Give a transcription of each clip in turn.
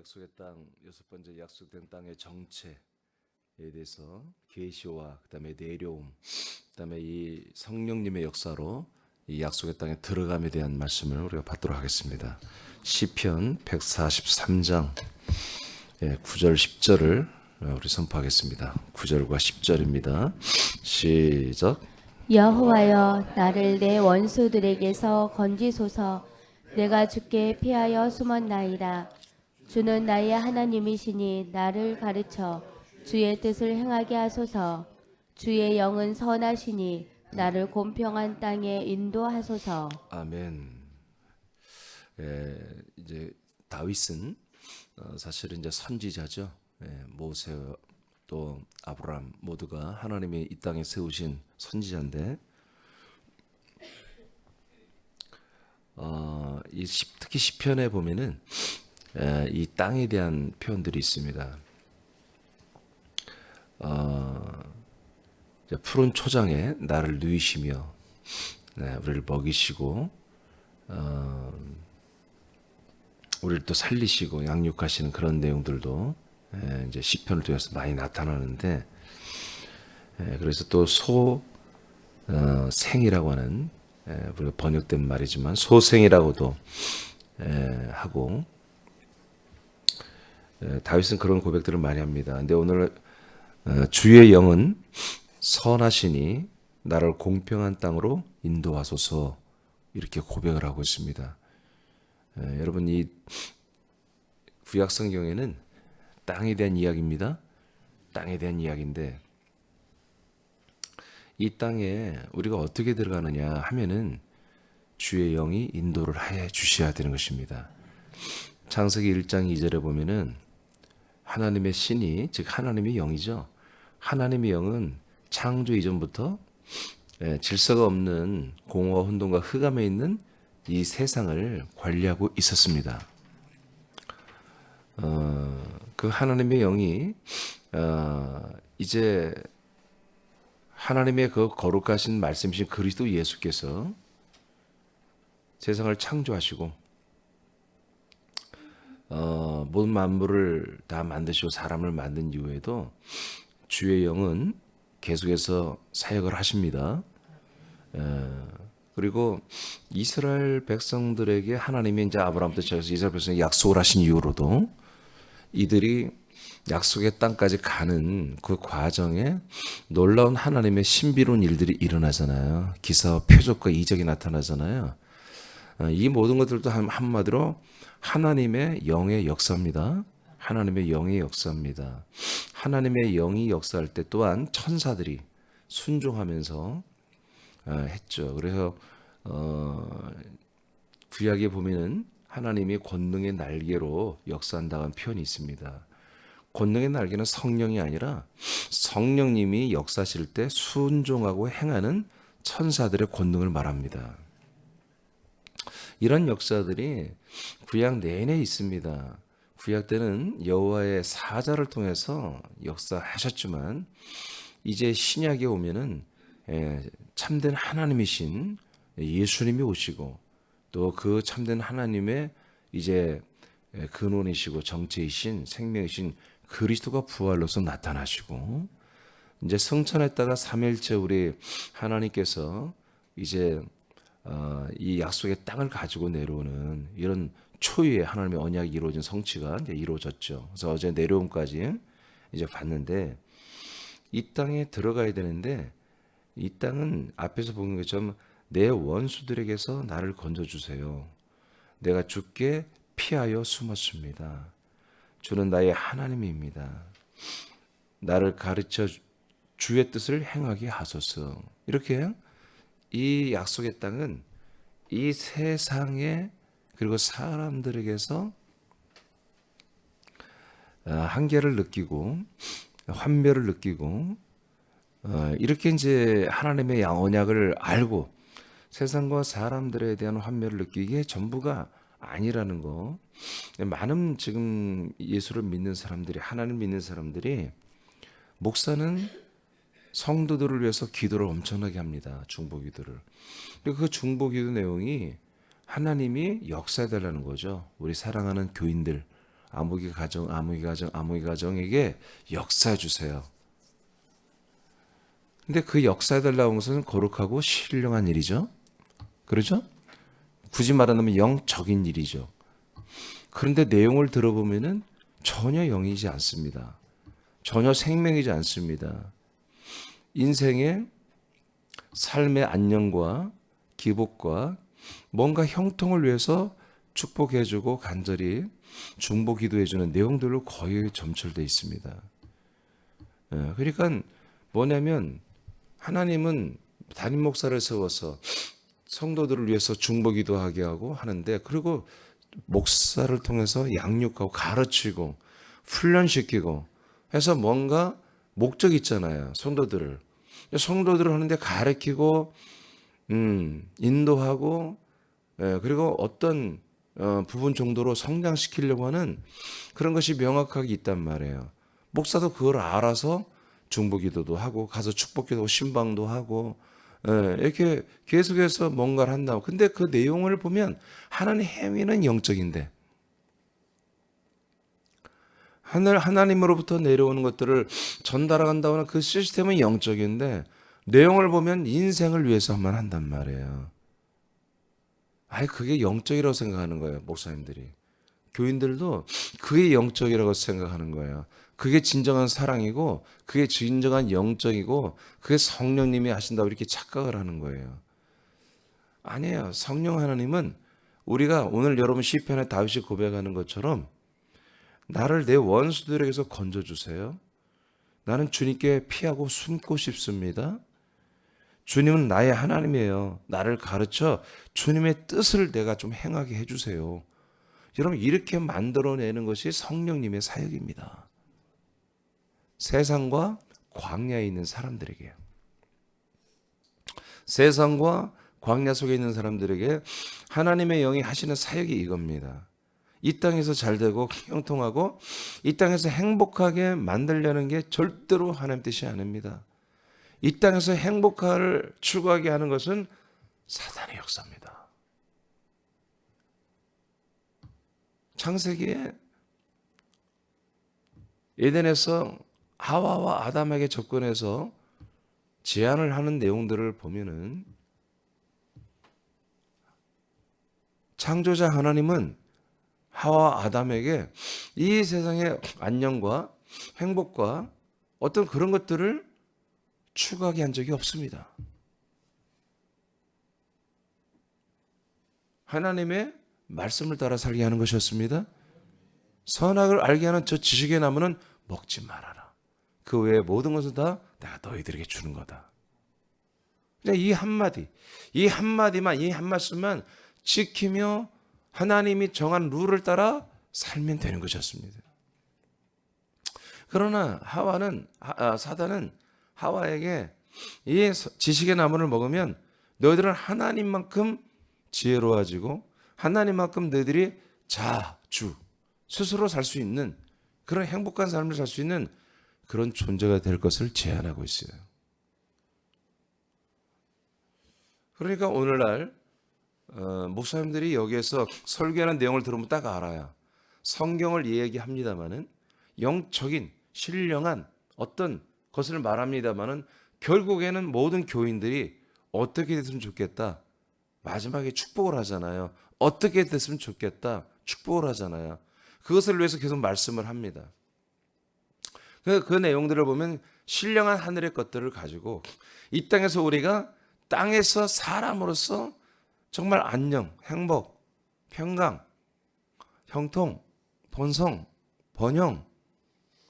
약속의 땅, 여섯 번째 약속된 땅의 정체에 대해서 계시와 그다음에 내려옴, 그다음에 이 성령님의 역사로 이 약속의 땅에 들어감에 대한 말씀을 우리가 받도록 하겠습니다. 시편 143장 9절 10절을 우리 선포하겠습니다. 9절과 10절입니다. 시작. 여호와여, 나를 내 원수들에게서 건지소서. 내가 주께 피하여 숨었나이다. 주는 나의 하나님이시니 나를 가르쳐 주의 뜻을 행하게 하소서. 주의 영은 선하시니 나를 공평한 땅에 인도하소서. 아멘. 이제 다윗은 사실은 이제 선지자죠. 모세 또 아브라함 모두가 하나님이 이 땅에 세우신 선지자인데 특히 시편에 보면은 이 땅에 대한 표현들이 있습니다. 푸른 초장에 나를 누이시며 우리를 먹이시고 우리를 또 살리시고 양육하시는 그런 내용들도 이제 시편을 통해서 많이 나타나는데, 그래서 또 소생이라고 하는, 우리가 번역된 말이지만 소생이라고도 하고, 다윗은 그런 고백들을 많이 합니다. 근데 오늘 주의 영은 선하시니 나를 공평한 땅으로 인도하소서, 이렇게 고백을 하고 있습니다. 여러분, 이 구약 성경에는 땅에 대한 이야기입니다. 땅에 대한 이야기인데 이 땅에 우리가 어떻게 들어가느냐 하면은 주의 영이 인도를 해 주셔야 되는 것입니다. 창세기 1장 2절에 보면은 하나님의 신이, 즉 하나님의 영이죠. 하나님의 영은 창조 이전부터 질서가 없는 공허와 혼돈과 흑암에 있는 이 세상을 관리하고 있었습니다. 그 하나님의 영이 이제 하나님의 그 거룩하신 말씀이신 그리스도 예수께서 세상을 창조하시고 모든 만물을 다 만드시고 사람을 만든 이후에도 주의 영은 계속해서 사역을 하십니다. 그리고 이스라엘 백성들에게 하나님이 이제 아브라함부터 시작해서 이스라엘 백성에게 약속을 하신 이후로도 이들이 약속의 땅까지 가는 그 과정에 놀라운 하나님의 신비로운 일들이 일어나잖아요. 기사와 표적과 이적이 나타나잖아요. 이 모든 것들도 한마디로 하나님의 영의 역사입니다. 하나님의 영의 역사입니다. 하나님의 영이 역사할 때 또한 천사들이 순종하면서 했죠. 그래서 구약에 보면은 하나님이 권능의 날개로 역사한다는 표현이 있습니다. 권능의 날개는 성령이 아니라 성령님이 역사하실 때 순종하고 행하는 천사들의 권능을 말합니다. 이런 역사들이 구약 내내 있습니다. 구약 때는 여호와의 사자를 통해서 역사하셨지만 이제 신약에 오면은 참된 하나님이신 예수님이 오시고 또 그 참된 하나님의 이제 근원이시고 정체이신 생명이신 그리스도가 부활로서 나타나시고 이제 성천했다가 삼일째 우리 하나님께서 이제 이 약속의 땅을 가지고 내려오는 이런 초유의 하나님의 언약이 이루어진 성취가 이제 이루어졌죠. 그래서 어제 내려옴까지 이제 봤는데 이 땅에 들어가야 되는데 이 땅은 앞에서 본 것처럼 내 원수들에게서 나를 건져주세요. 내가 주께 피하여 숨었습니다. 주는 나의 하나님입니다. 나를 가르쳐 주의 뜻을 행하게 하소서. 이렇게 이 약속의 땅은 이 세상에 그리고 사람들에게서 한계를 느끼고 환멸을 느끼고 이렇게 이제 하나님의 언약을 알고 세상과 사람들에 대한 환멸을 느끼기에 전부가 아니라는 거. 많은 지금 예수를 믿는 사람들이, 하나님 믿는 사람들이 목사는 성도들을 위해서 기도를 엄청나게 합니다. 중보기도를. 그리고 그 중보기도 내용이 하나님이 역사해달라는 거죠. 우리 사랑하는 교인들, 아무개 가정에게 역사해 주세요. 근데 그 역사해 달라는 것은 거룩하고 신령한 일이죠. 그렇죠? 굳이 말하면 영적인 일이죠. 그런데 내용을 들어보면은 전혀 영이지 않습니다. 전혀 생명이지 않습니다. 인생의 삶의 안녕과 기복과 뭔가 형통을 위해서 축복해주고 간절히 중보 기도해주는 내용들로 거의 점철되어 있습니다. 그러니까 뭐냐면 하나님은 담임 목사를 세워서 성도들을 위해서 중보 기도하게 하고 하는데, 그리고 목사를 통해서 양육하고 가르치고 훈련시키고 해서 뭔가 목적이 있잖아요. 성도들을 하는데 가르치고 인도하고 그리고 어떤 부분 정도로 성장시키려고 하는 그런 것이 명확하게 있단 말이에요. 목사도 그걸 알아서 중보기도도 하고 가서 축복기도 신방도 하고 이렇게 계속해서 뭔가를 한다고. 근데 그 내용을 보면 하나님의 행위는 영적인데 하나님으로부터 내려오는 것들을 전달한다는 그 시스템은 영적인데 내용을 보면 인생을 위해서만 한단 말이에요. 아예 그게 영적이라고 생각하는 거예요. 목사님들이. 교인들도 그게 영적이라고 생각하는 거예요. 그게 진정한 사랑이고 그게 진정한 영적이고 그게 성령님이 하신다고 이렇게 착각을 하는 거예요. 아니에요. 성령 하나님은 우리가 오늘 여러분 시편에 다윗이 고백하는 것처럼 나를 내 원수들에게서 건져주세요. 나는 주님께 피하고 숨고 싶습니다. 주님은 나의 하나님이에요. 나를 가르쳐 주님의 뜻을 내가 좀 행하게 해주세요. 여러분 이렇게 만들어내는 것이 성령님의 사역입니다. 세상과 광야에 있는 사람들에게요. 세상과 광야 속에 있는 사람들에게 하나님의 영이 하시는 사역이 이겁니다. 이 땅에서 잘되고 형통하고 이 땅에서 행복하게 만들려는 게 절대로 하나님 뜻이 아닙니다. 이 땅에서 행복을 추구하게 하는 것은 사단의 역사입니다. 창세기에 에덴에서 하와와 아담에게 접근해서 제안을 하는 내용들을 보면은 창조자 하나님은 하와 아담에게 이 세상의 안녕과 행복과 어떤 그런 것들을 추구하게 한 적이 없습니다. 하나님의 말씀을 따라 살게 하는 것이었습니다. 선악을 알게 하는 저 지식의 나무는 먹지 말아라. 그 외의 모든 것은 다 내가 너희들에게 주는 거다. 그냥 이 한마디만, 이 한 말씀만 지키며 하나님이 정한 룰을 따라 살면 되는 것이었습니다. 그러나 사단은 하와에게 이 지식의 나무를 먹으면 너희들은 하나님만큼 지혜로워지고 하나님만큼 너희들이 자주 스스로 살 수 있는 그런 행복한 삶을 살 수 있는 그런 존재가 될 것을 제안하고 있어요. 그러니까 오늘날 목사님들이 여기에서 설교하는 내용을 들으면 딱 알아요. 성경을 이야기합니다마는 영적인 신령한 어떤 것을 말합니다마는 결국에는 모든 교인들이 어떻게 됐으면 좋겠다. 마지막에 축복을 하잖아요. 어떻게 됐으면 좋겠다. 축복을 하잖아요. 그것을 위해서 계속 말씀을 합니다. 그 내용들을 보면 신령한 하늘의 것들을 가지고 이 땅에서 우리가 땅에서 사람으로서 정말 안녕, 행복, 평강, 형통, 번성, 번영,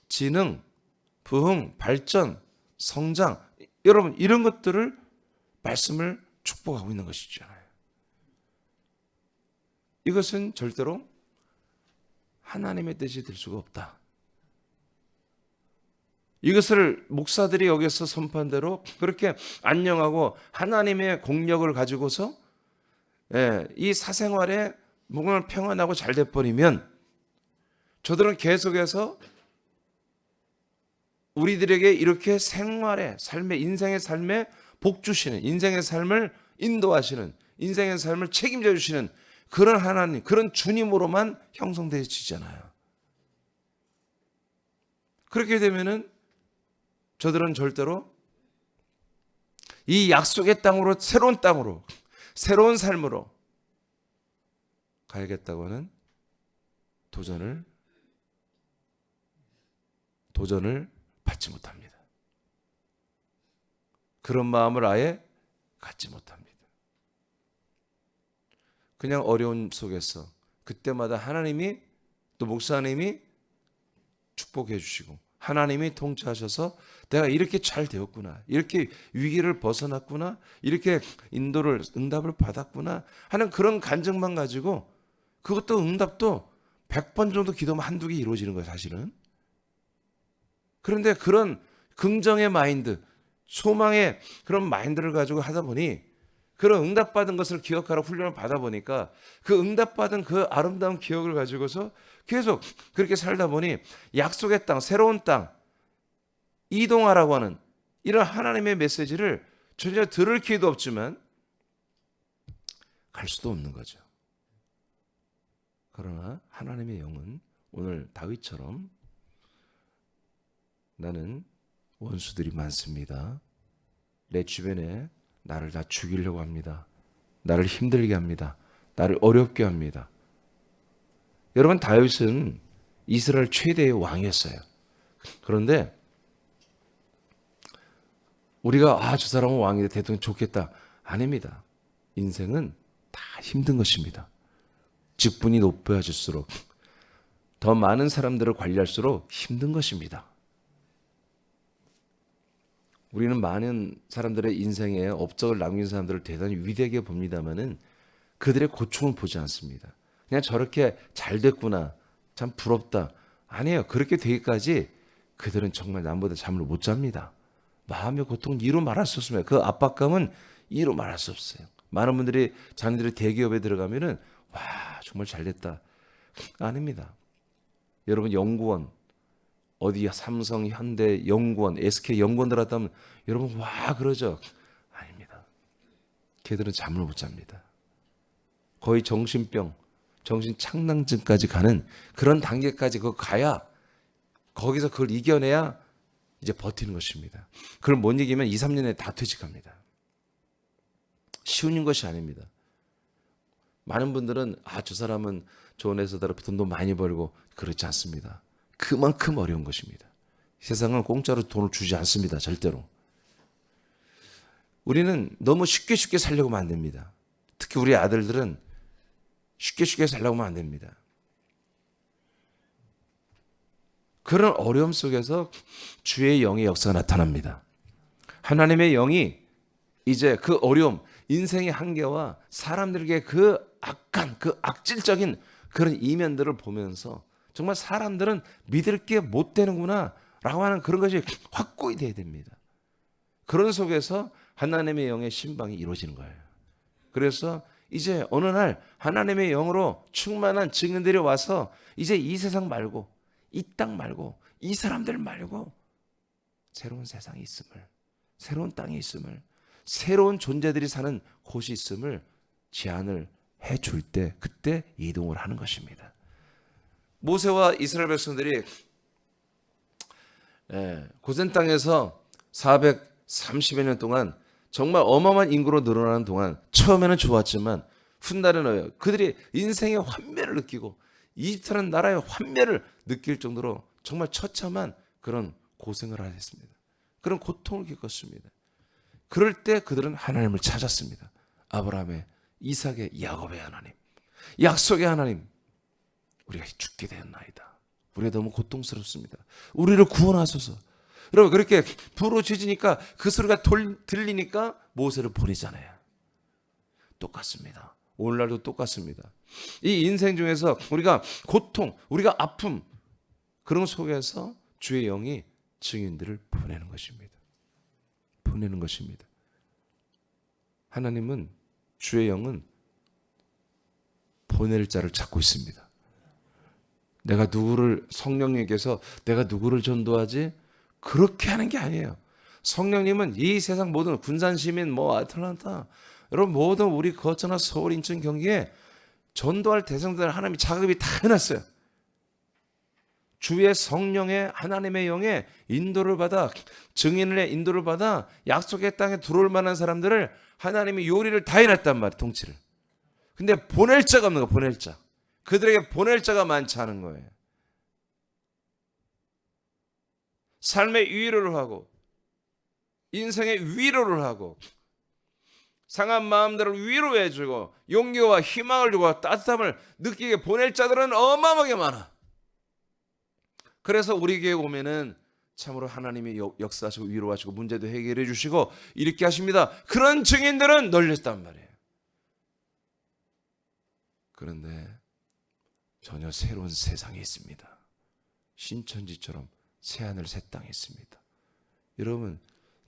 지능, 부흥, 발전, 성장, 여러분 이런 것들을 말씀을 축복하고 있는 것이잖아요. 이것은 절대로 하나님의 뜻이 될 수가 없다. 이것을 목사들이 여기서 선포한 대로 그렇게 안녕하고 하나님의 공력을 가지고서 이 사생활에 뭔가 평안하고 잘 돼버리면 저들은 계속해서 우리들에게 이렇게 생활의 삶의 인생의 삶에 복 주시는 인생의 삶을 인도하시는 인생의 삶을 책임져 주시는 그런 하나님, 그런 주님으로만 형성되어지잖아요. 그렇게 되면은 저들은 절대로 이 약속의 땅으로, 새로운 땅으로, 새로운 삶으로 가야겠다고 하는 도전을 받지 못합니다. 그런 마음을 아예 갖지 못합니다. 그냥 어려움 속에서 그때마다 하나님이, 또 목사님이 축복해 주시고 하나님이 통치하셔서 내가 이렇게 잘 되었구나, 이렇게 위기를 벗어났구나, 이렇게 응답을 받았구나 하는 그런 간증만 가지고, 그것도 응답도 100번 정도 기도면 한두 개 이루어지는 거예요, 사실은. 그런데 그런 긍정의 마인드, 소망의 그런 마인드를 가지고 하다 보니, 그런 응답받은 것을 기억하라 훈련을 받아보니까 그 응답받은 그 아름다운 기억을 가지고서 계속 그렇게 살다 보니 약속의 땅, 새로운 땅, 이동하라고 하는 이런 하나님의 메시지를 전혀 들을 기회도 없지만 갈 수도 없는 거죠. 그러나 하나님의 영은 오늘 다윗처럼 나는 원수들이 많습니다. 내 주변에 나를 다 죽이려고 합니다. 나를 힘들게 합니다. 나를 어렵게 합니다. 여러분, 다윗은 이스라엘 최대의 왕이었어요. 그런데 우리가 저 사람은 왕이다, 대통령 좋겠다, 아닙니다. 인생은 다 힘든 것입니다. 직분이 높아질수록, 더 많은 사람들을 관리할수록 힘든 것입니다. 우리는 많은 사람들의 인생에 업적을 남긴 사람들을 대단히 위대하게 봅니다마는 그들의 고충을 보지 않습니다. 그냥 저렇게 잘 됐구나, 참 부럽다. 아니에요. 그렇게 되기까지 그들은 정말 남보다 잠을 못 잡니다. 마음의 고통은 이루 말할 수 없습니다. 그 압박감은 이루 말할 수 없어요. 많은 분들이 자녀들이 대기업에 들어가면은 와, 정말 잘 됐다. 아닙니다. 여러분, 연구원, 어디 삼성, 현대, 연구원, SK 연구원 들어갔다면 여러분 와 그러죠? 아닙니다. 걔들은 잠을 못 잡니다. 거의 정신병, 정신착란증까지 가는 그런 단계까지 그거 가야, 거기서 그걸 이겨내야 이제 버티는 것입니다. 그걸 못 이기면 2, 3년에 다 퇴직합니다. 쉬운 것이 아닙니다. 많은 분들은 저 사람은 좋은 회사다로 돈도 많이 벌고, 그렇지 않습니다. 그만큼 어려운 것입니다. 세상은 공짜로 돈을 주지 않습니다. 절대로. 우리는 너무 쉽게 살려고 하면 안 됩니다. 특히 우리 아들들은 쉽게 살려고 하면 안 됩니다. 그런 어려움 속에서 주의 영의 역사가 나타납니다. 하나님의 영이 이제 그 어려움, 인생의 한계와 사람들에게 그 악한, 그 악질적인 그런 이면들을 보면서 정말 사람들은 믿을 게 못 되는구나 라고 하는 그런 것이 확고히 돼야 됩니다. 그런 속에서 하나님의 영의 신방이 이루어지는 거예요. 그래서 이제 어느 날 하나님의 영으로 충만한 증인들이 와서 이제 이 세상 말고, 이 땅 말고, 이 사람들 말고 새로운 세상이 있음을, 새로운 땅이 있음을, 새로운 존재들이 사는 곳이 있음을 제안을 해줄 때, 그때 이동을 하는 것입니다. 모세와 이스라엘 백성들이 고센 땅에서 430여 년 동안 정말 어마어마한 인구로 늘어나는 동안 처음에는 좋았지만 훗날에는 그들이 인생의 환멸을 느끼고 이집트라는 나라의 환멸을 느낄 정도로 정말 처참한 그런 고생을 하셨습니다. 그런 고통을 겪었습니다. 그럴 때 그들은 하나님을 찾았습니다. 아브라함의, 이삭의, 야곱의 하나님, 약속의 하나님, 우리가 죽게 되었나이다. 우리가 너무 고통스럽습니다. 우리를 구원하소서. 여러분, 그렇게 부르짖으니까 그 소리가 들리니까 모세를 보내잖아요. 똑같습니다. 오늘날도 똑같습니다. 이 인생 중에서 우리가 고통, 우리가 아픔, 그런 속에서 주의 영이 증인들을 보내는 것입니다. 보내는 것입니다. 하나님은, 주의 영은 보낼 자를 찾고 있습니다. 내가 누구를, 성령님께서 내가 누구를 전도하지? 그렇게 하는 게 아니에요. 성령님은 이 세상 모든 군산 시민, 아틀란타, 여러분 모든 우리 거처나 서울, 인천, 경기에 전도할 대상들 하나님이 자급이 다 해놨어요. 주의 성령의 하나님의 영의 인도를 받아 증인의 인도를 받아 약속의 땅에 들어올 만한 사람들을 하나님이 요리를 다 해놨단 말이에요. 통치를. 근데 보낼 자가 없는 거예요. 보낼 자. 그들에게 보낼 자가 많지 않은 거예요. 삶의 위로를 하고 인생의 위로를 하고 상한 마음들을 위로해주고 용기와 희망을 주고 따뜻함을 느끼게 보낼 자들은 어마어마하게 많아. 그래서 우리 교회 오면은 참으로 하나님이 역사하시고 위로하시고 문제도 해결해 주시고 이렇게 하십니다. 그런 증인들은 널렸단 말이에요. 그런데 전혀 새로운 세상이 있습니다. 신천지처럼 새하늘 새 땅이 있습니다. 여러분,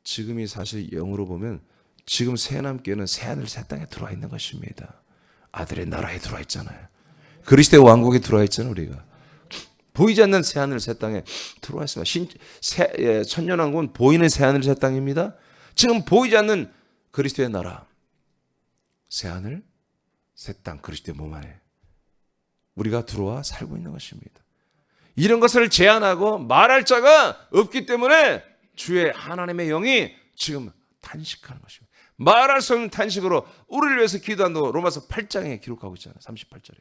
지금이 사실 영으로 보면 지금 새하남교회는 새하늘 새 땅에 들어와 있는 것입니다. 아들의 나라에 들어와 있잖아요. 그리스도의 왕국에 들어와 있잖아요. 우리가 보이지 않는 새하늘 새 땅에 들어와 있습니다. 천년왕국은 보이는 새하늘 새 땅입니다. 지금 보이지 않는 그리스도의 나라, 새하늘 새 땅, 그리스도의 몸 안에 우리가 들어와 살고 있는 것입니다. 이런 것을 제안하고 말할 자가 없기 때문에 주의 하나님의 영이 지금 탄식하는 것입니다. 말할 수 없는 탄식으로 우리를 위해서 기도한다고 로마서 8장에 기록하고 있잖아요. 38절에.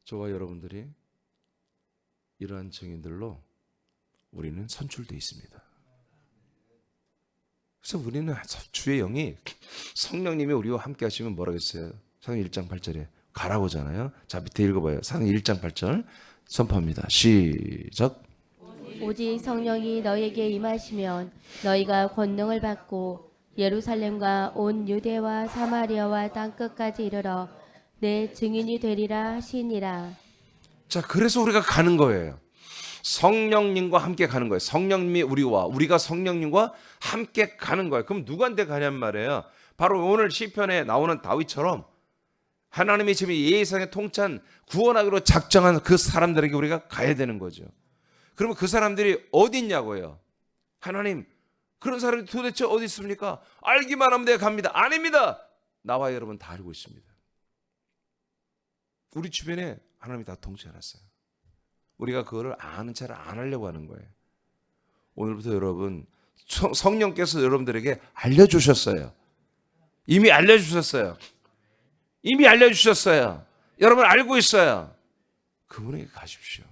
저와 여러분들이 이러한 증인들로 우리는 선출되어 있습니다. 그래서 우리는 주의 영이 성령님이 우리와 함께 하시면 뭐라고 했어요? 사도행 1장 8절에 가라고잖아요. 자, 밑에 읽어봐요. 사도행 1장 8절 선포합니다. 시작. 오직 성령이 너에게 임하시면 너희가 권능을 받고 예루살렘과 온 유대와 사마리아와 땅끝까지 이르러 내 증인이 되리라 하시니라. 자, 그래서 우리가 가는 거예요. 성령님과 함께 가는 거예요. 성령님이 우리가 성령님과 함께 가는 거예요. 그럼 누구한테 가냔 말이에요. 바로 오늘 시편에 나오는 다윗처럼 하나님이 지금 예상에 통찬 구원하기로 작정한 그 사람들에게 우리가 가야 되는 거죠. 그러면 그 사람들이 어디 있냐고요? 하나님, 그런 사람이 도대체 어디 있습니까? 알기만 하면 내가 갑니다. 아닙니다. 나와 여러분 다 알고 있습니다. 우리 주변에 하나님이 다 통치해놨어요. 우리가 그거를 아는 체를 안 하려고 하는 거예요. 오늘부터 여러분 성령께서 여러분들에게 알려주셨어요. 이미 알려주셨어요. 이미 알려주셨어요. 여러분 알고 있어요. 그분에게 가십시오.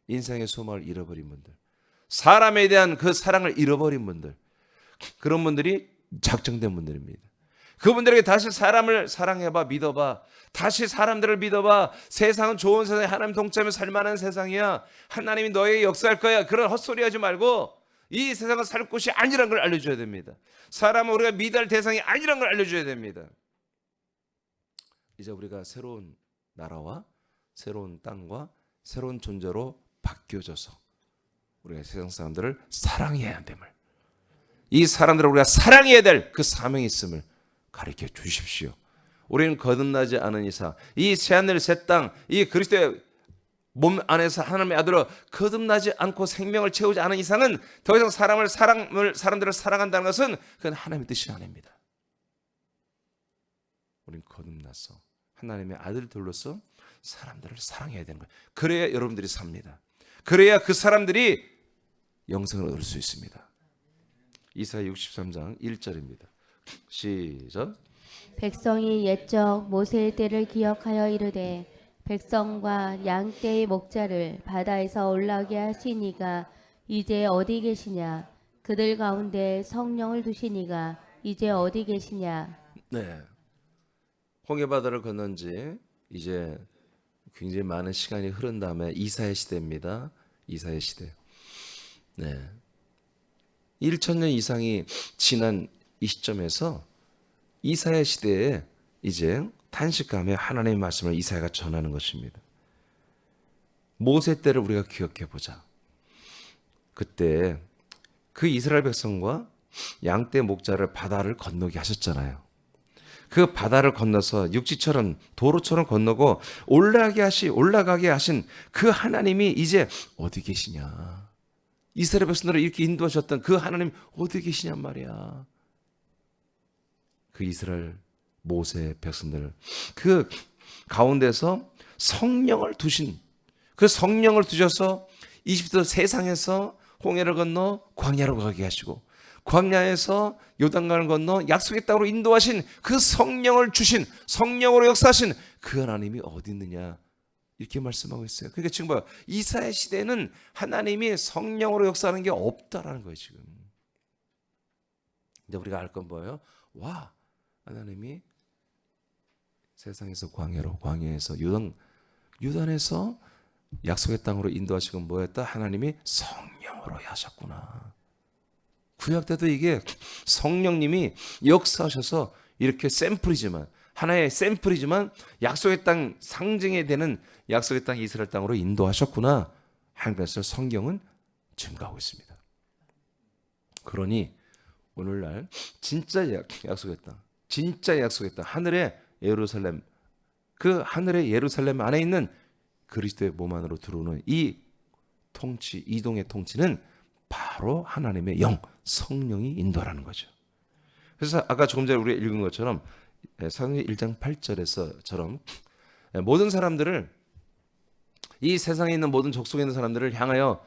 인생의 소망을 잃어버린 분들, 사람에 대한 그 사랑을 잃어버린 분들, 그런 분들이 작정된 분들입니다. 그분들에게 다시 사람을 사랑해봐, 믿어봐. 다시 사람들을 믿어봐. 세상은 좋은 세상에 하나님 동참에 살만한 세상이야. 하나님이 너에게 역사할 거야. 그런 헛소리 하지 말고 이 세상은 살 곳이 아니란 걸 알려줘야 됩니다. 사람은 우리가 믿을 대상이 아니란 걸 알려줘야 됩니다. 이제 우리가 새로운 나라와 새로운 땅과 새로운 존재로 바뀌어져서 우리가 세상 사람들을 사랑해야 됨을, 이 사람들을 우리가 사랑해야 될 그 사명이 있음을 가르쳐 주십시오. 우리는 거듭나지 않은 이상, 이 새하늘 새 땅, 이 그리스도의 몸 안에서 하나님의 아들로 거듭나지 않고 생명을 채우지 않은 이상은 더 이상 사람들을 사랑한다는 것은 그건 하나님의 뜻이 아닙니다. 우리는 거듭나서 하나님의 아들들로서 사람들을 사랑해야 되는 거예요. 그래야 여러분들이 삽니다. 그래야 그 사람들이 영생을 얻을 수 있습니다. 이사야 63장 1절입니다. 시작. 백성이 옛적 모세의 때를 기억하여 이르되 백성과 양 떼의 목자를 바다에서 올라오게 하시니가 이제 어디 계시냐? 그들 가운데 성령을 두시니가 이제 어디 계시냐? 네. 홍해바다를 건넌 지 이제 굉장히 많은 시간이 흐른 다음에 이사야 시대입니다. 이사야 시대. 네. 1000년 이상이 지난 이 시점에서 이사야 시대에 이제 탄식하며 하나님의 말씀을 이사야가 전하는 것입니다. 모세 때를 우리가 기억해 보자. 그때 그 이스라엘 백성과 양떼 목자를 바다를 건너게 하셨잖아요. 그 바다를 건너서 육지처럼 도로처럼 건너고 올라가게 하신 그 하나님이 이제 어디 계시냐? 이스라엘 백성들을 이렇게 인도하셨던 그 하나님 어디 계시냔 말이야. 그 이스라엘 모세 백성들 그 가운데서 성령을 두신, 그 성령을 두셔서 이집트 세상에서 홍해를 건너 광야로 가게 하시고 광야에서 요단강을 건너 약속의 땅으로 인도하신 그 성령을 주신, 성령으로 역사하신 그 하나님이 어디 있느냐, 이렇게 말씀하고 있어요. 그러니까 지금 봐요. 이사야 시대는 하나님이 성령으로 역사하는 게 없다라는 거예요. 지금 이제 우리가 알 건 뭐예요? 와, 하나님이 세상에서 광야로, 광야에서 요단에서 약속의 땅으로 인도하시고 뭐였다? 하나님이 성령으로 하셨구나. 구약 때도 이게 성령님이 역사하셔서 이렇게 샘플이지만, 하나의 샘플이지만 약속의 땅 상징이 되는 약속의 땅 이스라엘 땅으로 인도하셨구나 하는 것을 성경은 증거하고 있습니다. 그러니 오늘날 진짜 약속의 땅, 진짜 약속의 땅, 하늘의 예루살렘, 그 하늘의 예루살렘 안에 있는 그리스도의 몸 안으로 들어오는 이 통치, 이동의 통치는 바로 하나님의 영, 성령이 인도하라는 거죠. 그래서 아까 조금 전에 우리가 읽은 것처럼 사도행전 1장 8절에서처럼 모든 사람들을, 이 세상에 있는 모든 족속에 있는 사람들을 향하여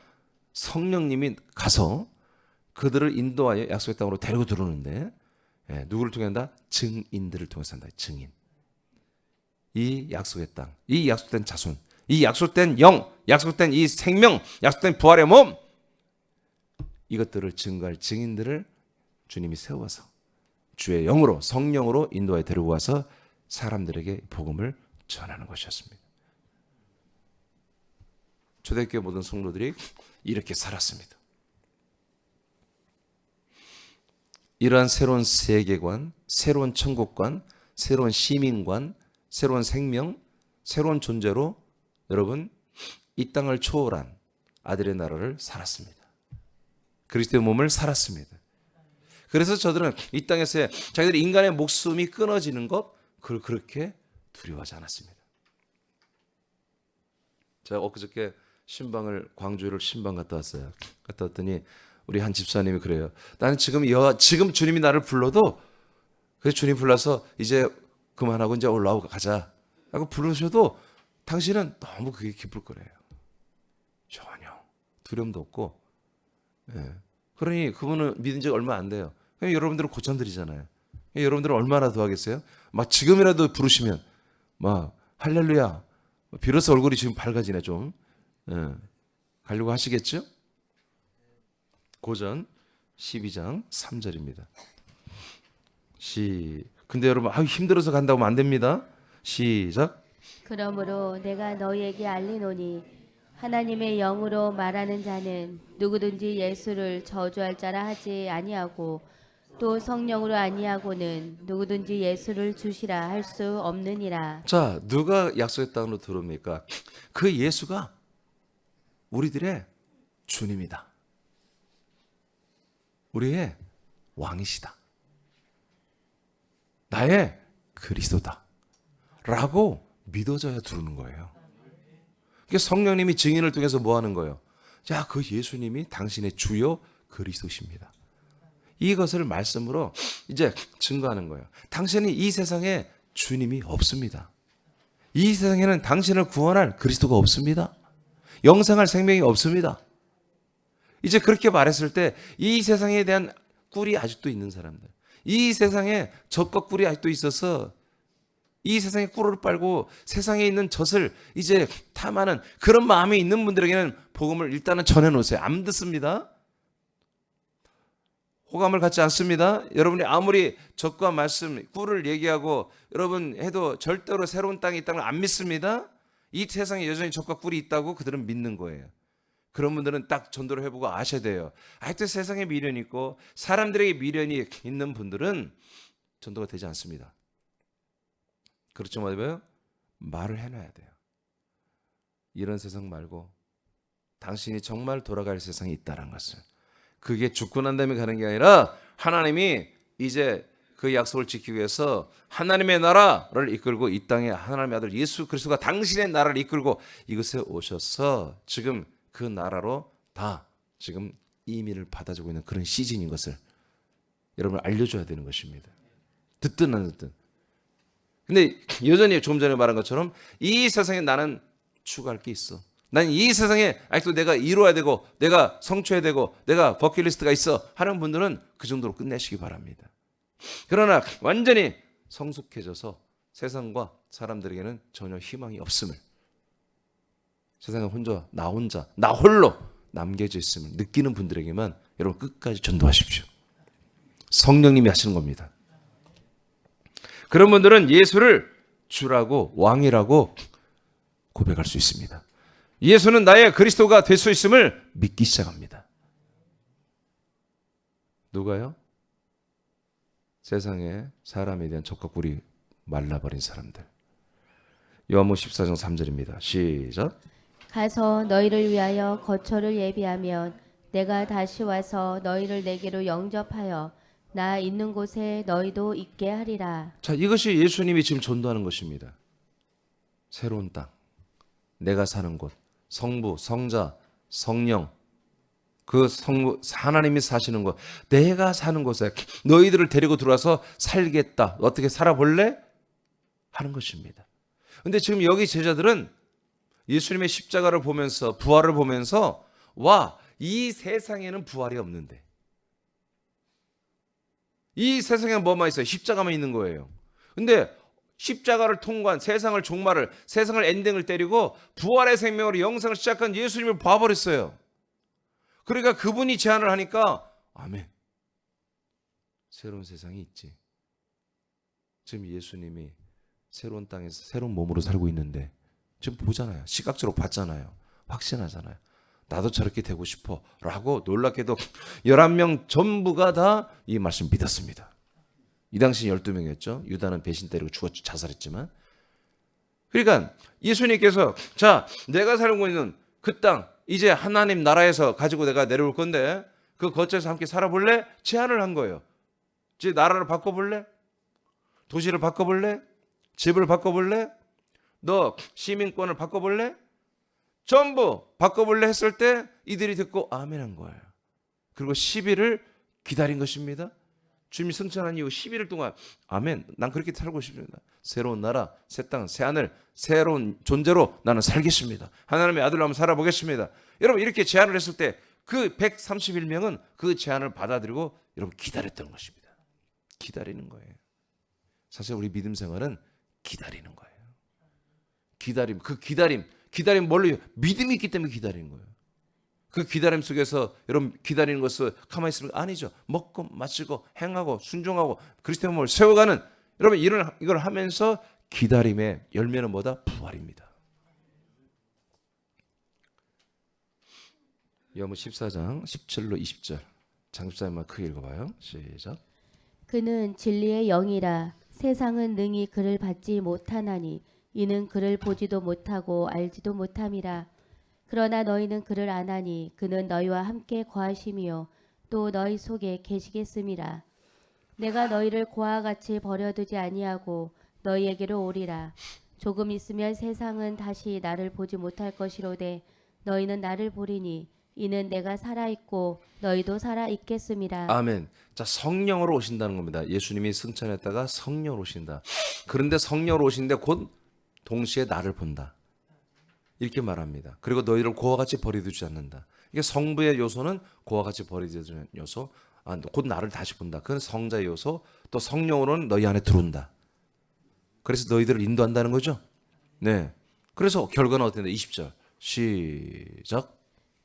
성령님이 가서 그들을 인도하여 약속의 땅으로 데리고 들어오는데 누구를 통해 한다? 증인들을 통해서 한다. 증인. 이 약속의 땅, 이 약속된 자손, 이 약속된 영, 약속된 이 생명, 약속된 부활의 몸, 이것들을 증거할 증인들을 주님이 세워서 주의 영으로, 성령으로 인도하여 데리고 와서 사람들에게 복음을 전하는 것이었습니다. 초대교회 모든 성도들이 이렇게 살았습니다. 이러한 새로운 세계관, 새로운 천국관, 새로운 시민관, 새로운 생명, 새로운 존재로 여러분 이 땅을 초월한 아들의 나라를 살았습니다. 그리스도의 몸을 살았습니다. 그래서 저들은 이 땅에서 자기들이 인간의 목숨이 끊어지는 것, 그걸 그렇게 두려워하지 않았습니다. 제가 엊그저께 신방을, 광주를 신방 갔다 왔어요. 갔다 왔더니 우리 한 집사님이 그래요. 나는 지금 주님이 나를 불러도, 그래서 주님 불러서 이제 그만하고 이제 올라오고 가자 하고 부르셔도 당신은 너무 그게 기쁠 거래요. 전혀 두려움도 없고. 그러니 그분은 믿은 지 얼마 안 돼요. 여러분들은 고천들이잖아요. 여러분들은 얼마나 더 하겠어요? 막 지금이라도 부르시면 막 할렐루야, 비로소 얼굴이 지금 밝아지네 좀. 가려고 하시겠죠? 고전 12장 3절입니다. 근데 여러분 힘들어서 간다고 하면 안 됩니다. 시작. 그러므로 내가 너희에게 알리노니 하나님의 영으로 말하는 자는 누구든지 예수를 저주할 자라 하지 아니하고 또 성령으로 아니하고는 누구든지 예수를 주시라 할 수 없느니라. 자, 누가 약속의 땅으로 들어옵니까? 그 예수가 우리들의 주님이다. 우리의 왕이시다. 나의 그리스도다. 라고 믿어져야 들어오는 거예요. 그러니까 성령님이 증인을 통해서 뭐 하는 거예요? 자, 그 예수님이 당신의 주요 그리스도십니다. 이것을 말씀으로 이제 증거하는 거예요. 당신이 이 세상에 주님이 없습니다. 이 세상에는 당신을 구원할 그리스도가 없습니다. 영생할 생명이 없습니다. 이제 그렇게 말했을 때 이 세상에 대한 꿀이 아직도 있는 사람들, 이 세상에 젖과 꿀이 아직도 있어서 이 세상에 꿀을 빨고 세상에 있는 젖을 이제 탐하는 그런 마음이 있는 분들에게는 복음을 일단은 전해놓으세요. 안 듣습니다. 호감을 갖지 않습니다. 여러분이 아무리 젖과 말씀, 꿀을 얘기하고 여러분 해도 절대로 새로운 땅이 있다는 걸 안 믿습니다. 이 세상에 여전히 젖과 꿀이 있다고 그들은 믿는 거예요. 그런 분들은 딱 전도를 해보고 아셔야 돼요. 하여튼 세상에 미련이 있고 사람들에게 미련이 있는 분들은 전도가 되지 않습니다. 그렇죠, 맞아요? 말을 해놔야 돼요. 이런 세상 말고 당신이 정말 돌아갈 세상이 있다는 것을. 그게 죽고 난 다음에 가는 게 아니라 하나님이 이제 그 약속을 지키기 위해서 하나님의 나라를 이끌고 이 땅에 하나님의 아들 예수 그리스도가 당신의 나라를 이끌고 이곳에 오셔서 지금 그 나라로 다 지금 이민을 받아주고 있는 그런 시즌인 것을 여러분 알려줘야 되는 것입니다. 듣든 안 듣든. 근데 여전히 조금 전에 말한 것처럼 이 세상에 나는 추구할 게 있어. 난 이 세상에 아직도 내가 이루어야 되고 내가 성취해야 되고 내가 버킷리스트가 있어 하는 분들은 그 정도로 끝내시기 바랍니다. 그러나 완전히 성숙해져서 세상과 사람들에게는 전혀 희망이 없음을, 세상에 혼자 나 홀로 남겨져 있음을 느끼는 분들에게만 여러분 끝까지 전도하십시오. 성령님이 하시는 겁니다. 그런 분들은 예수를 주라고 왕이라고 고백할 수 있습니다. 예수는 나의 그리스도가 될 수 있음을 믿기 시작합니다. 누가요? 세상에 사람에 대한 촉각불이 말라버린 사람들. 요한복음 14장 3절입니다. 시작. 가서 너희를 위하여 거처를 예비하면 내가 다시 와서 너희를 내게로 영접하여 나 있는 곳에 너희도 있게 하리라. 자, 이것이 예수님이 지금 전도하는 것입니다. 새로운 땅, 내가 사는 곳, 성부, 성자, 성령, 그 성부 하나님이 사시는 곳, 내가 사는 곳에 너희들을 데리고 들어와서 살겠다. 어떻게 살아볼래? 하는 것입니다. 근데 지금 여기 제자들은 예수님의 십자가를 보면서 부활을 보면서 와, 이 세상에는 부활이 없는데 이 세상에 뭐만 있어요? 십자가만 있는 거예요. 근데 십자가를 통과한 세상을 종말을, 세상을 엔딩을 때리고 부활의 생명으로 영생을 시작한 예수님을 봐버렸어요. 그러니까 그분이 제안을 하니까 아멘. 새로운 세상이 있지. 지금 예수님이 새로운 땅에서 새로운 몸으로 살고 있는데 지금 보잖아요. 시각적으로 봤잖아요. 확신하잖아요. 나도 저렇게 되고 싶어 라고 놀랍게도 11명 전부가 다 이 말씀 믿었습니다. 이 당시 12명이었죠. 유다는 배신 때리고 죽었죠. 자살했지만. 그러니까 예수님께서 자, 내가 살고 있는 그 땅 이제 하나님 나라에서 가지고 내가 내려올 건데 그 거처에서 함께 살아볼래? 제안을 한 거예요. 이제 나라를 바꿔볼래? 도시를 바꿔볼래? 집을 바꿔볼래? 너 시민권을 바꿔볼래? 전부 바꿔볼래 했을 때 이들이 듣고 아멘 한 거예요. 그리고 10일을 기다린 것입니다. 주님이 승천한 이후 11일 동안 아멘, 난 그렇게 살고 싶습니다. 새로운 나라, 새 땅, 새 하늘, 새로운 존재로 나는 살겠습니다. 하나님의 아들로 한번 살아보겠습니다. 여러분 이렇게 제안을 했을 때 그 131명은 그 제안을 받아들이고 여러분 기다렸던 것입니다. 기다리는 거예요. 사실 우리 믿음 생활은 기다리는 거예요. 기다림, 그 기다림 뭘로? 믿음이 있기 때문에 기다리는 거예요. 그 기다림 속에서 여러분 기다리는 것을 가만히 있으면 아니죠. 먹고 마시고 행하고 순종하고 그리스도의 몸을 세워가는 여러분 이걸 하면서 기다림의 열매는 뭐다? 부활입니다. 요한복음 14장 17로 20절 장집사님만 크게 읽어봐요. 시작. 그는 진리의 영이라 세상은 능히 그를 받지 못하나니 이는 그를 보지도 못하고 알지도 못함이라. 그러나 너희는 그를 아나니 그는 너희와 함께 거하심이요 또 너희 속에 계시겠음이라. 내가 너희를 고와 같이 버려두지 아니하고 너희에게로 오리라. 조금 있으면 세상은 다시 나를 보지 못할 것이로되 너희는 나를 보리니 이는 내가 살아있고 너희도 살아있겠음이라. 아멘. 자, 성령으로 오신다는 겁니다. 예수님이 승천했다가 성령으로 오신다. 그런데 성령으로 오시는데 곧 동시에 나를 본다. 이렇게 말합니다. 그리고 너희를 고와 같이 버려두지 않는다. 이게 성부의 요소는 고와 같이 버려두지 않는 요소, 곧 나를 다시 본다. 그건 성자의 요소, 또 성령으로는 너희 안에 들어온다. 그래서 너희들을 인도한다는 거죠. 네. 그래서 결과는 어떻게 된다? 20절 시작.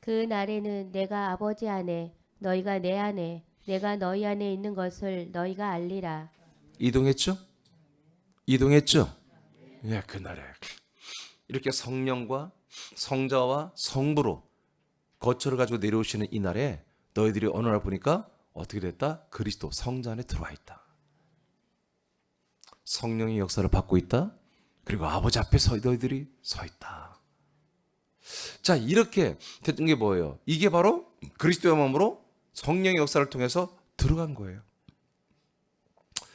그 날에는 내가 아버지 안에 너희가 내 안에 내가 너희 안에 있는 것을 너희가 알리라. 이동했죠? 이동했죠? 네, 그날에 이렇게 성령과 성자와 성부로 거처를 가지고 내려오시는 이 날에 너희들이 어느 날 보니까 어떻게 됐다? 그리스도 성자 안에 들어와 있다. 성령의 역사를 받고 있다. 그리고 아버지 앞에 너희들이 서 있다. 자, 이렇게 됐던 게 뭐예요? 이게 바로 그리스도의 몸으로 성령의 역사를 통해서 들어간 거예요.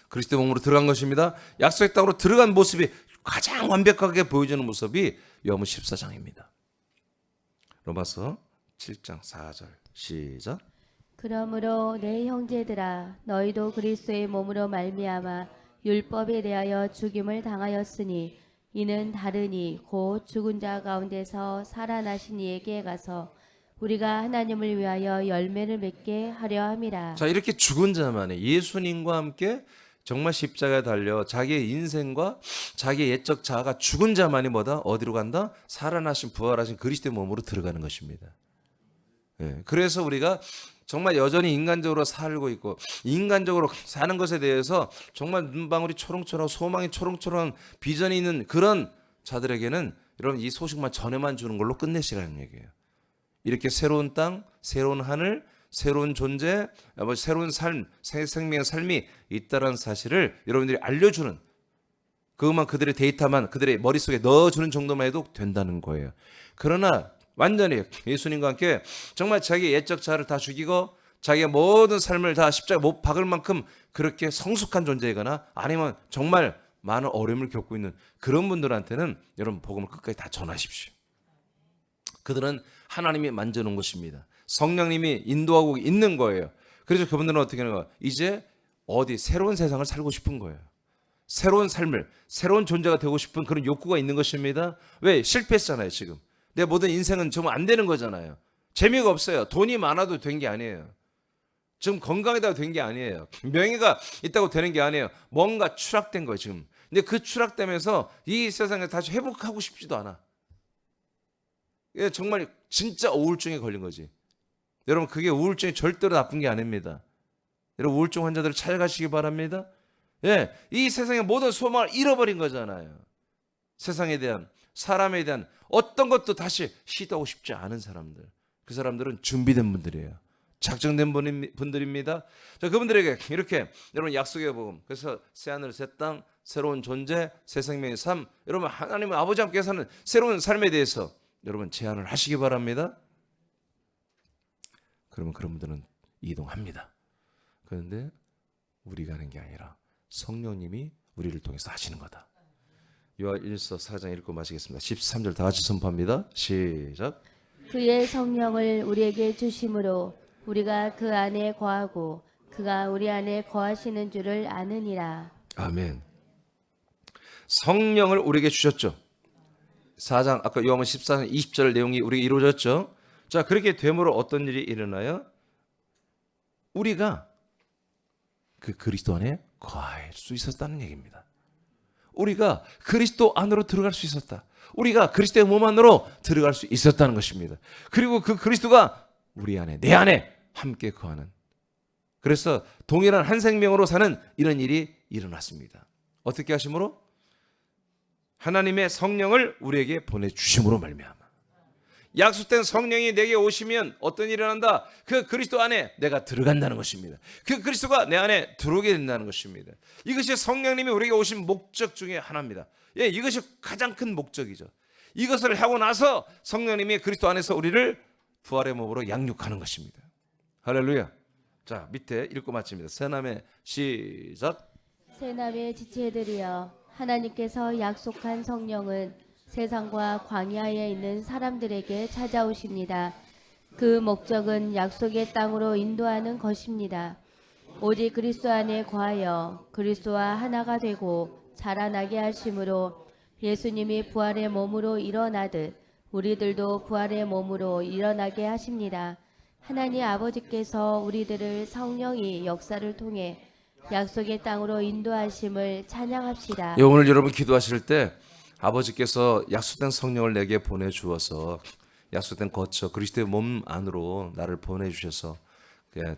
그리스도의 몸으로 들어간 것입니다. 약속의 땅으로 들어간 모습이 가장 완벽하게 보여주는 모습이 요한복음 14장입니다. 로마서 7장 4절 시작. 그러므로 내 형제들아 너희도 그리스도의 몸으로 말미암아 율법에 대하여 죽임을 당하였으니 이는 다르니 곧 죽은 자 가운데서 살아나신 이에게 가서 우리가 하나님을 위하여 열매를 맺게 하려 함이라. 자, 이렇게 죽은 자만이 예수님과 함께 정말 십자가에 달려 자기의 인생과 자기의 옛적 자아가 죽은 자만이 뭐다? 어디로 간다? 살아나신 부활하신 그리스도의 몸으로 들어가는 것입니다. 예, 그래서 우리가 정말 여전히 인간적으로 살고 있고 인간적으로 사는 것에 대해서 정말 눈방울이 초롱초롱 소망이 초롱초롱 비전이 있는 그런 자들에게는 여러분 이 소식만 전해만 주는 걸로 끝내시라는 얘기예요. 이렇게 새로운 땅, 새로운 하늘, 새로운 존재, 새로운 삶, 새 생명의 삶이 있다는 사실을 여러분들이 알려주는 그것만 그들의 데이터만 그들의 머릿속에 넣어주는 정도만 해도 된다는 거예요. 그러나 완전히 예수님과 함께 정말 자기 옛적 자아를 다 죽이고 자기의 모든 삶을 다 십자가에 못 박을 만큼 그렇게 성숙한 존재이거나 아니면 정말 많은 어려움을 겪고 있는 그런 분들한테는 여러분 복음을 끝까지 다 전하십시오. 그들은 하나님이 만져놓은 것입니다. 성령님이 인도하고 있는 거예요. 그래서 그분들은 어떻게 하는 거예요? 이제 어디 새로운 세상을 살고 싶은 거예요. 새로운 삶을, 새로운 존재가 되고 싶은 그런 욕구가 있는 것입니다. 왜? 실패했잖아요, 지금. 내 모든 인생은 정말 안 되는 거잖아요. 재미가 없어요. 돈이 많아도 된 게 아니에요. 지금 건강이다 된 게 아니에요. 명예가 있다고 되는 게 아니에요. 뭔가 추락된 거예요, 지금. 근데 그 추락되면서 이 세상에 다시 회복하고 싶지도 않아. 이게 정말 진짜 우울증에 걸린 거지. 여러분, 그게 우울증이 절대로 나쁜 게 아닙니다. 여러분, 우울증 환자들을 찾아가시기 바랍니다. 예, 이 세상의 모든 소망을 잃어버린 거잖아요. 세상에 대한, 사람에 대한 어떤 것도 다시 시도하고 싶지 않은 사람들. 그 사람들은 준비된 분들이에요. 작정된 분들입니다. 자, 그분들에게 이렇게 여러분 약속의 복음, 그래서 새하늘 새 땅, 새로운 존재, 새 생명의 삶, 여러분 하나님 아버지 함께 사는 새로운 삶에 대해서 여러분 제안을 하시기 바랍니다. 그러면 그런 분들은 이동합니다. 그런데 우리가 하는 게 아니라 성령님이 우리를 통해서 하시는 거다. 요한일서 4장 읽고 마치겠습니다. 13절 다 같이 선포합니다. 시작. 그의 성령을 우리에게 주심으로 우리가 그 안에 거하고 그가 우리 안에 거하시는 줄을 아느니라. 아멘. 성령을 우리에게 주셨죠. 4장 아까 요한은 14장 20절 내용이 우리에게 이루어졌죠. 자, 그렇게 되므로 어떤 일이 일어나요? 우리가 그 그리스도 안에 거할 수 있었다는 얘기입니다. 우리가 그리스도 안으로 들어갈 수 있었다. 우리가 그리스도의 몸 안으로 들어갈 수 있었다는 것입니다. 그리고 그 그리스도가 우리 안에, 내 안에 함께 거하는, 그래서 동일한 한 생명으로 사는 이런 일이 일어났습니다. 어떻게 하심으로? 하나님의 성령을 우리에게 보내주심으로 말미암아. 약속된 성령이 내게 오시면 어떤 일이 일어난다? 그 그리스도 안에 내가 들어간다는 것입니다. 그 그리스도가 내 안에 들어오게 된다는 것입니다. 이것이 성령님이 우리에게 오신 목적 중에 하나입니다. 예, 이것이 가장 큰 목적이죠. 이것을 하고 나서 성령님이 그리스도 안에서 우리를 부활의 몸으로 양육하는 것입니다. 할렐루야. 자, 밑에 읽고 마칩니다. 새남의 시작. 새남의 지체들이여, 하나님께서 약속한 성령은 세상과 광야에 있는 사람들에게 찾아오십니다. 그 목적은 약속의 땅으로 인도하는 것입니다. 오직 그리스도 안에 거하여 그리스도와 하나가 되고 자라나게 하심으로 예수님이 부활의 몸으로 일어나듯 우리들도 부활의 몸으로 일어나게 하십니다. 하나님 아버지께서 우리들을 성령이 역사를 통해 약속의 땅으로 인도하심을 찬양합시다. 예, 오늘 여러분 기도하실 때 아버지께서 약속된 성령을 내게 보내주어서 약속된 거처 그리스도의 몸 안으로 나를 보내주셔서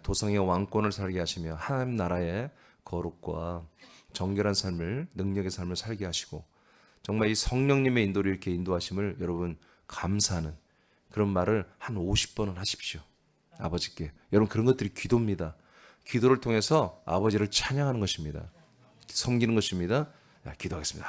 도성의 왕권을 살게 하시며 하나님 나라의 거룩과 정결한 삶을, 능력의 삶을 살게 하시고 정말 이 성령님의 인도를 이렇게 인도하심을 여러분 감사하는 그런 말을 한 50번은 하십시오. 아버지께. 여러분 그런 것들이 기도입니다. 기도를 통해서 아버지를 찬양하는 것입니다. 섬기는 것입니다. 기도하겠습니다.